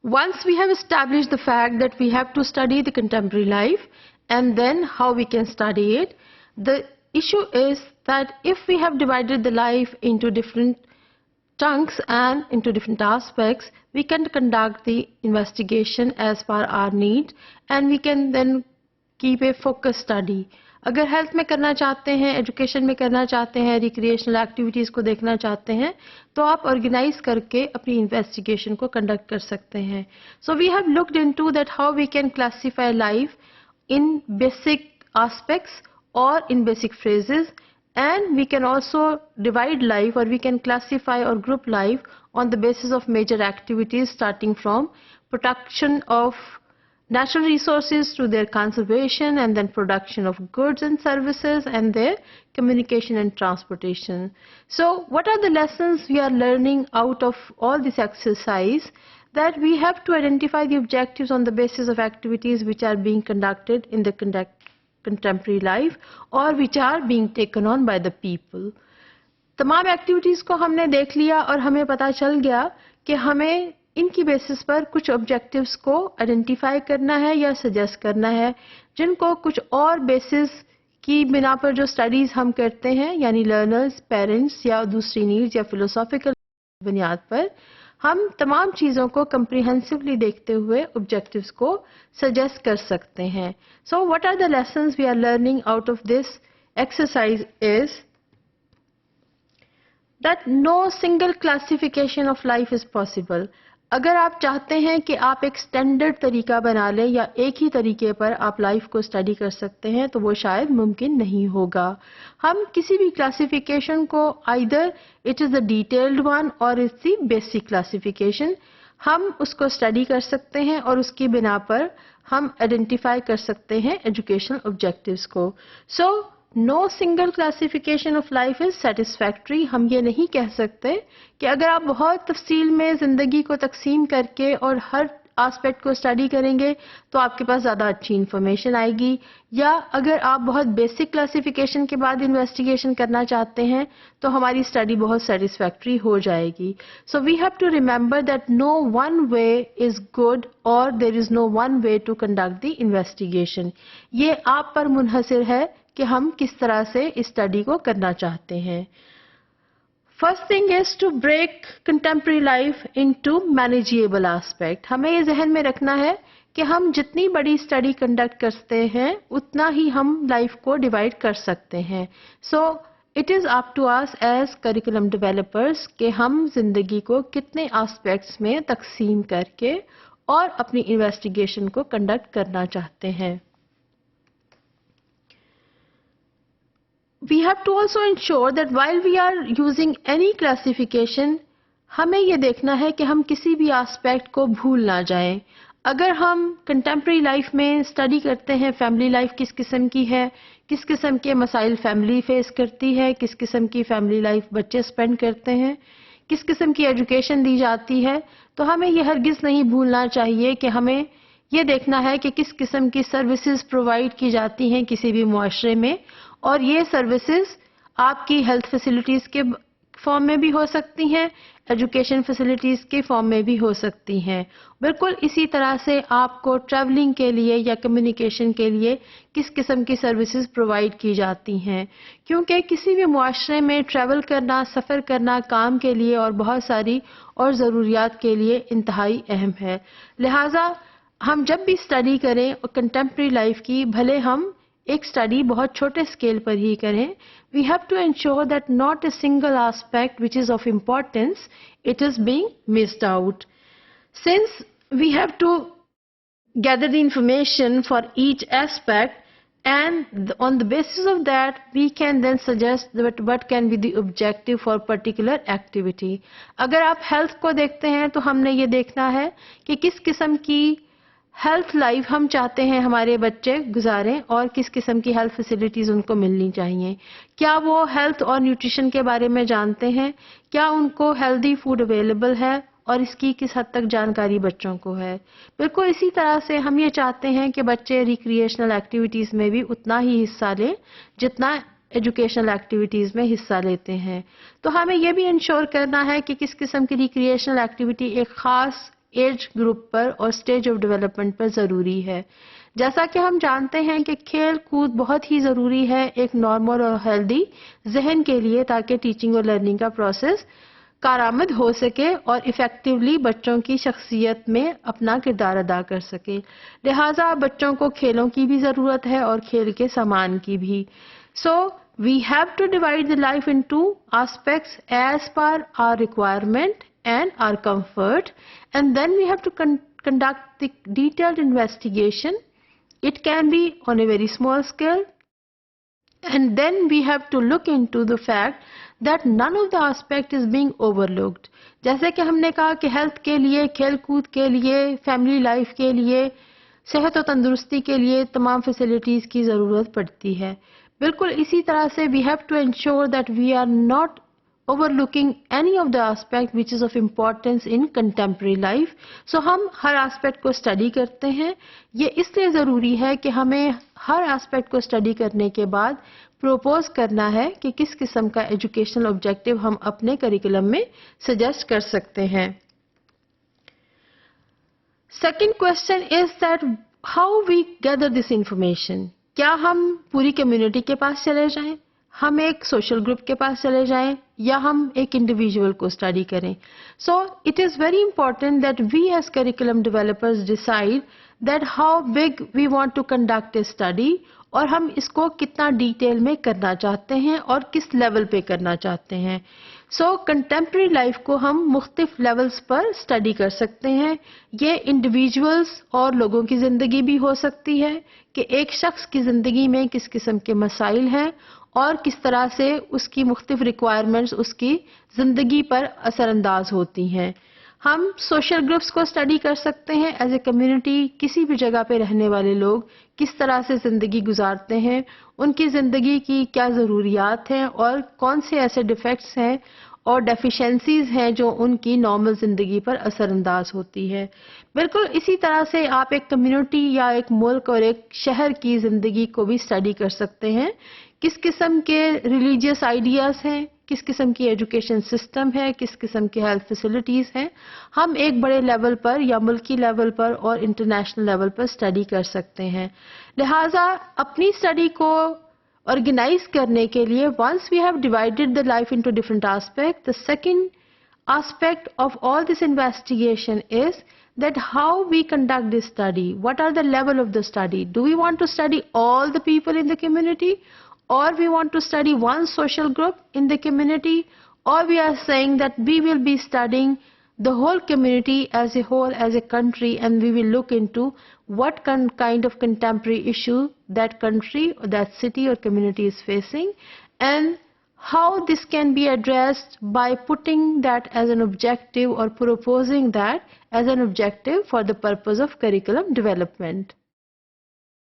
Once we have established the fact that we have to study the contemporary life and then how we can study it, the issue is that if we have divided the life into different chunks and into different aspects, we can conduct the investigation as per our need and we can then keep a focused study. اگر health میں کرنا چاہتے ہیں, education میں کرنا چاہتے ہیں, recreational activities کو دیکھنا چاہتے ہیں, تو آپ آرگنائز کر کے اپنی انویسٹیگیشن کو کنڈکٹ کر سکتے ہیں. So we have looked into that how we can classify life in basic aspects اور in basic phrases, and we can also divide life, or we can classify or group life on the basis of major activities starting from production of natural resources to their conservation and then production of goods and services and their communication and transportation. So what are the lessons we are learning out of all this exercise? That we have to identify the objectives on the basis of activities which are being conducted in the contemporary life or which are being taken on by the people. تمام activities کو ہم نے دیکھ لیا اور ہمیں پتہ چل گیا کہ ہمیں ان کی بیسس پر کچھ آبجیکٹیوز کو آئیڈینٹیفائی کرنا ہے یا سجیسٹ کرنا ہے, جن کو کچھ اور بیسس کی بنا پر جو اسٹڈیز ہم کرتے ہیں, یعنی لرنرز, پیرنٹس یا دوسری نیڈز یا فلوسافیکل بنیاد پر ہم تمام چیزوں کو کمپریہنسولی دیکھتے ہوئے آبجیکٹیوز کو سجیسٹ کر سکتے ہیں. So what are the lessons we are learning out of this exercise is that no single classification of life is possible. اگر آپ چاہتے ہیں کہ آپ ایک اسٹینڈرڈ طریقہ بنا لیں یا ایک ہی طریقے پر آپ لائف کو اسٹڈی کر سکتے ہیں تو وہ شاید ممکن نہیں ہوگا. ہم کسی بھی کلاسیفیکیشن کو either it is the detailed one or it's the basic classification, ہم اس کو اسٹڈی کر سکتے ہیں اور اس کی بنا پر ہم آئیڈینٹیفائی کر سکتے ہیں ایجوکیشنل آبجیکٹیوز کو. سو no single classification of life is satisfactory. ہم یہ نہیں کہہ سکتے کہ اگر آپ بہت تفصیل میں زندگی کو تقسیم کر کے اور ہر آسپیکٹ کو اسٹڈی کریں گے تو آپ کے پاس زیادہ اچھی انفارمیشن آئے گی, یا اگر آپ بہت بیسک کلاسیفیکیشن کے بعد انویسٹیگیشن کرنا چاہتے ہیں تو ہماری اسٹڈی بہت سیٹسفیکٹری ہو جائے گی. So we have to remember that no one way is good or there is no one way to conduct the investigation. یہ آپ پر منحصر ہے کہ ہم کس طرح سے اسٹڈی کو کرنا چاہتے ہیں. First thing is to break contemporary life into manageable aspect. ہمیں یہ ذہن میں رکھنا ہے کہ ہم جتنی بڑی اسٹڈی کنڈکٹ کرتے ہیں اتنا ہی ہم لائف کو ڈیوائڈ کر سکتے ہیں. So it is up to us as curriculum developers کہ ہم زندگی کو کتنے آسپیکٹس میں تقسیم کر کے اور اپنی انویسٹیگیشن کو کنڈکٹ کرنا چاہتے ہیں. We have to also ensure that while we are using any classification, ہمیں یہ دیکھنا ہے کہ ہم کسی بھی آسپیکٹ کو بھول نہ جائیں. اگر ہم کنٹمپرری لائف میں اسٹڈی کرتے ہیں فیملی لائف کس قسم کی ہے, کس قسم کے مسائل فیملی فیس کرتی ہے, کس قسم کی فیملی لائف بچے اسپینڈ کرتے ہیں, کس قسم کی ایجوکیشن دی جاتی ہے, تو ہمیں یہ ہرگز نہیں بھولنا چاہیے کہ ہمیں یہ دیکھنا ہے کہ کس قسم کی سروسز پرووائڈ کی جاتی ہیں کسی بھی معاشرے میں, اور یہ سروسز آپ کی ہیلتھ فیسلٹیز کے فارم میں بھی ہو سکتی ہیں, ایجوکیشن فیسلٹیز کے فارم میں بھی ہو سکتی ہیں. بالکل اسی طرح سے آپ کو ٹریولنگ کے لیے یا کمیونیکیشن کے لیے کس قسم کی سروسز پرووائڈ کی جاتی ہیں, کیونکہ کسی بھی معاشرے میں ٹریول کرنا, سفر کرنا کام کے لیے اور بہت ساری اور ضروریات کے لیے انتہائی اہم ہے. لہٰذا ہم جب بھی اسٹڈی کریں کنٹمپرری لائف کی, بھلے ہم ایک اسٹڈی بہت چھوٹے اسکیل پر ہی کریں, we have to ensure that not a single aspect which is of importance it is being missed out. Since we have to gather the information for each aspect and on the basis of that we can then suggest that what can be the objective for particular activity. اگر آپ health کو دیکھتے ہیں تو ہم نے یہ دیکھنا ہے کہ کس قسم کی ہیلتھ لائف ہم چاہتے ہیں ہمارے بچے گزاریں اور کس قسم کی ہیلتھ فیسلٹیز ان کو ملنی چاہیے. کیا وہ ہیلتھ اور نیوٹریشن کے بارے میں جانتے ہیں, کیا ان کو ہیلدی فوڈ اویلیبل ہے اور اس کی کس حد تک جانکاری بچوں کو ہے. بالکل اسی طرح سے ہم یہ چاہتے ہیں کہ بچے ریکریشنل ایکٹیویٹیز میں بھی اتنا ہی حصہ لیں جتنا ایجوکیشنل ایکٹیویٹیز میں حصہ لیتے ہیں. تو ہمیں یہ بھی انشور کرنا ہے کہ کس قسم کی ریکریشنل ایکٹیویٹی ایک خاص ایج گروپ پر اور سٹیج آف ڈیولپمنٹ پر ضروری ہے. جیسا کہ ہم جانتے ہیں کہ کھیل کود بہت ہی ضروری ہے ایک نارمل اور ہیلدی ذہن کے لیے تاکہ ٹیچنگ اور لرننگ کا پروسیس کارآمد ہو سکے اور ایفیکٹولی بچوں کی شخصیت میں اپنا کردار ادا کر سکے. لہٰذا بچوں کو کھیلوں کی بھی ضرورت ہے اور کھیل کے سامان کی بھی. So we have to divide the life into aspects as per our requirement and our comfort, and then we have to conduct the detailed investigation. It can be on a very small scale, and then we have to look into the fact that none of the aspect is being overlooked. جیسے کہ ہم نے کہا کہ health کے لیے، کھیل کود کے لیے، فیملی لائف کے لیے، صحت و تندرستی کے لیے تمام فیسلٹیز کی ضرورت پڑتی ہے. بالکل اسی طرح سے we have to ensure that we are not overlooking any of the aspect which is of importance in contemporary life. So ہم ہر آسپیکٹ کو اسٹڈی کرتے ہیں. یہ اس لیے ضروری ہے کہ ہمیں ہر آسپیکٹ کو اسٹڈی کرنے کے بعد پروپوز کرنا ہے کہ کس قسم کا ایجوکیشنل آبجیکٹیو ہم اپنے کریکولم میں سجیسٹ کر سکتے ہیں. Second question is that how we gather this information. کیا ہم پوری کمیونٹی کے پاس چلے جائیں، ہم ایک سوشل گروپ کے پاس چلے جائیں، یا ہم ایک انڈیویجول کو اسٹڈی کریں؟ So it is very important that we as curriculum developers decide that how big we want to conduct a study, اور ہم اس کو کتنا ڈیٹیل میں کرنا چاہتے ہیں اور کس لیول پہ کرنا چاہتے ہیں. سو کنٹمپرری لائف کو ہم مختلف لیولز پر اسٹڈی کر سکتے ہیں. یہ انڈیویجولز اور لوگوں کی زندگی بھی ہو سکتی ہے کہ ایک شخص کی زندگی میں کس قسم کے مسائل ہیں اور کس طرح سے اس کی مختلف ریکوائرمنٹس اس کی زندگی پر اثر انداز ہوتی ہیں. ہم سوشل گروپس کو اسٹڈی کر سکتے ہیں. ایز اے کمیونٹی کسی بھی جگہ پہ رہنے والے لوگ کس طرح سے زندگی گزارتے ہیں، ان کی زندگی کی کیا ضروریات ہیں اور کون سے ایسے ڈیفیکٹس ہیں اور ڈیفیشنسیز ہیں جو ان کی نارمل زندگی پر اثر انداز ہوتی ہے. بالکل اسی طرح سے آپ ایک کمیونٹی یا ایک ملک اور ایک شہر کی زندگی کو بھی اسٹڈی کر سکتے ہیں. کس قسم کے ریلیجیس آئیڈیاز ہیں، کس قسم کی ایجوکیشن سسٹم ہے، کس قسم کی ہیلتھ فیسلٹیز ہیں، ہم ایک بڑے لیول پر یا ملکی لیول پر اور انٹرنیشنل لیول پر اسٹڈی کر سکتے ہیں. لہٰذا اپنی اسٹڈی کو آرگنائز کرنے کے لیے once we have divided the life into different aspects, the second aspect of all this investigation is that how we conduct this study. What are the level of the study? Do we want to study all the people in the community, or we want to study one social group in the community, or we are saying that we will be studying the whole community as a whole, as a country, and we will look into what kind of contemporary issue that country or that city or community is facing, and how this can be addressed by putting that as an objective or proposing that as an objective for the purpose of curriculum development.